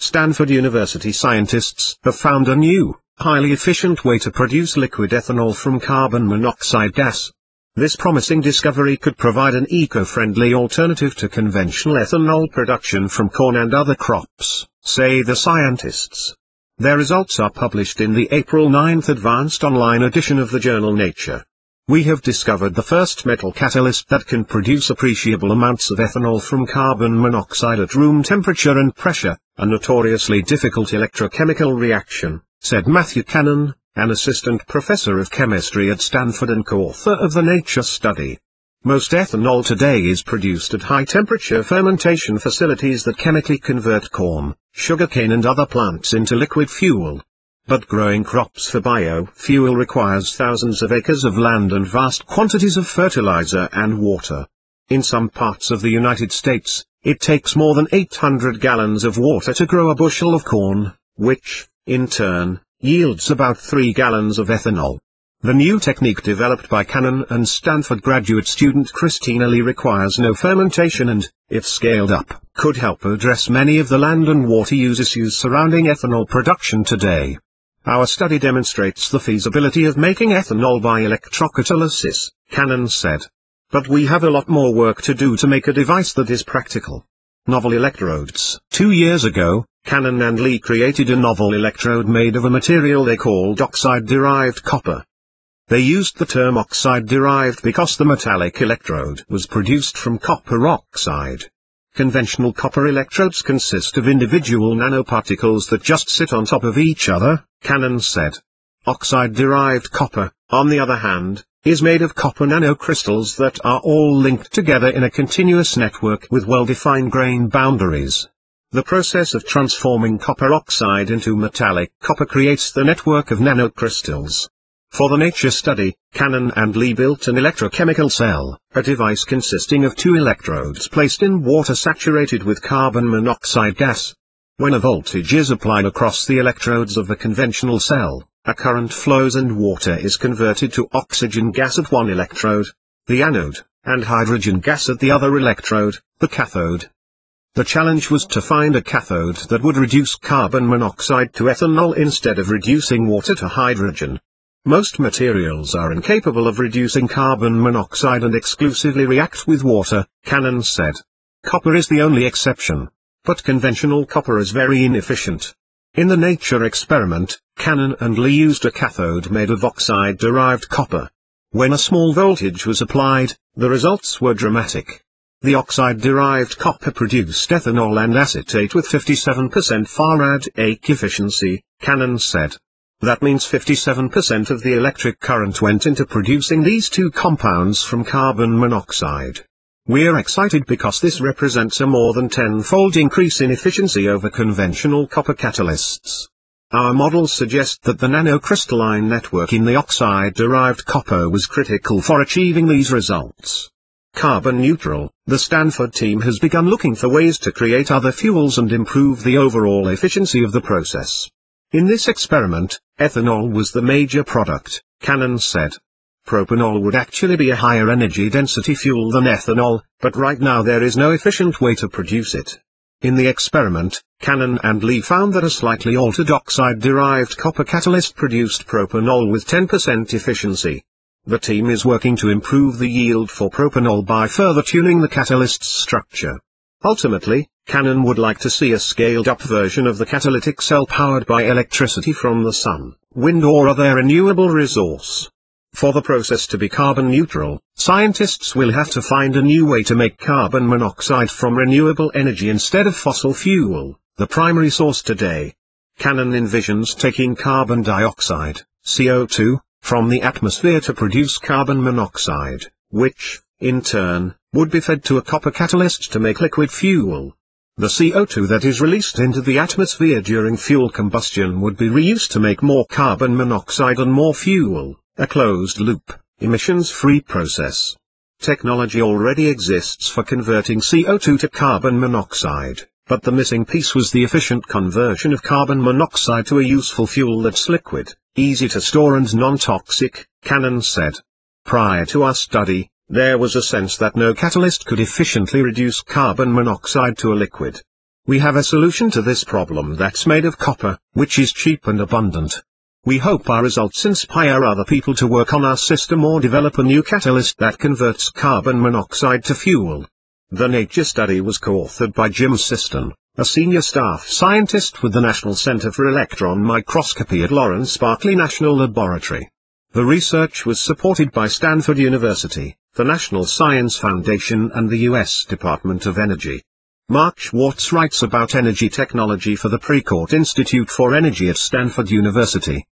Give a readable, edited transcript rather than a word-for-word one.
Stanford University scientists have found a new, highly efficient way to produce liquid ethanol from carbon monoxide gas. This promising discovery could provide an eco-friendly alternative to conventional ethanol production from corn and other crops, say the scientists. Their results are published in the April 9 advanced online edition of the journal Nature. We have discovered the first metal catalyst that can produce appreciable amounts of ethanol from carbon monoxide at room temperature and pressure, a notoriously difficult electrochemical reaction, said Matthew Kanan, an assistant professor of chemistry at Stanford and co-author of the Nature study. Most ethanol today is produced at high-temperature fermentation facilities that chemically convert corn, sugarcane and other plants into liquid fuel. But growing crops for biofuel requires thousands of acres of land and vast quantities of fertilizer and water. In some parts of the United States, it takes more than 800 gallons of water to grow a bushel of corn, which, in turn, yields about 3 gallons of ethanol. The new technique developed by Kanan and Stanford graduate student Christina Lee requires no fermentation and, if scaled up, could help address many of the land and water use issues surrounding ethanol production today. Our study demonstrates the feasibility of making ethanol by electrocatalysis, Kanan said. But we have a lot more work to do to make a device that is practical. Novel electrodes. 2 years ago, Kanan and Lee created a novel electrode made of a material they called oxide-derived copper. They used the term oxide-derived because the metallic electrode was produced from copper oxide. Conventional copper electrodes consist of individual nanoparticles that just sit on top of each other, Kanan said. Oxide-derived copper, on the other hand, is made of copper nanocrystals that are all linked together in a continuous network with well-defined grain boundaries. The process of transforming copper oxide into metallic copper creates the network of nanocrystals. For the Nature study, Kanan and Lee built an electrochemical cell, a device consisting of 2 electrodes placed in water saturated with carbon monoxide gas. When a voltage is applied across the electrodes of the conventional cell, a current flows and water is converted to oxygen gas at one electrode, the anode, and hydrogen gas at the other electrode, the cathode. The challenge was to find a cathode that would reduce carbon monoxide to ethanol instead of reducing water to hydrogen. Most materials are incapable of reducing carbon monoxide and exclusively react with water, Kanan said. Copper is the only exception. But conventional copper is very inefficient. In the Nature experiment, Kanan and Lee used a cathode made of oxide-derived copper. When a small voltage was applied, the results were dramatic. The oxide-derived copper produced ethanol and acetate with 57% Farad-Ake efficiency, Kanan said. That means 57% of the electric current went into producing these 2 compounds from carbon monoxide. We're excited because this represents a more than 10-fold increase in efficiency over conventional copper catalysts. Our models suggest that the nanocrystalline network in the oxide-derived copper was critical for achieving these results. Carbon neutral, the Stanford team has begun looking for ways to create other fuels and improve the overall efficiency of the process. In this experiment, ethanol was the major product, Kanan said. Propanol would actually be a higher energy density fuel than ethanol, but right now there is no efficient way to produce it. In the experiment, Kanan and Lee found that a slightly altered oxide-derived copper catalyst produced propanol with 10% efficiency. The team is working to improve the yield for propanol by further tuning the catalyst's structure. Ultimately, Kanan would like to see a scaled-up version of the catalytic cell powered by electricity from the sun, wind or other renewable resource. For the process to be carbon neutral, scientists will have to find a new way to make carbon monoxide from renewable energy instead of fossil fuel, the primary source today. Kanan envisions taking carbon dioxide, CO2, from the atmosphere to produce carbon monoxide, which, in turn, would be fed to a copper catalyst to make liquid fuel. The CO2 that is released into the atmosphere during fuel combustion would be reused to make more carbon monoxide and more fuel, a closed-loop, emissions-free process. Technology already exists for converting CO2 to carbon monoxide, but the missing piece was the efficient conversion of carbon monoxide to a useful fuel that's liquid, easy to store and non-toxic, Kanan said. Prior to our study, there was a sense that no catalyst could efficiently reduce carbon monoxide to a liquid. We have a solution to this problem that's made of copper, which is cheap and abundant. We hope our results inspire other people to work on our system or develop a new catalyst that converts carbon monoxide to fuel. The Nature study was co-authored by Jim Siston, a senior staff scientist with the National Center for Electron Microscopy at Lawrence Berkeley National Laboratory. The research was supported by Stanford University, the National Science Foundation and the U.S. Department of Energy. Mark Shwartz writes about energy technology for the Precourt Institute for Energy at Stanford University.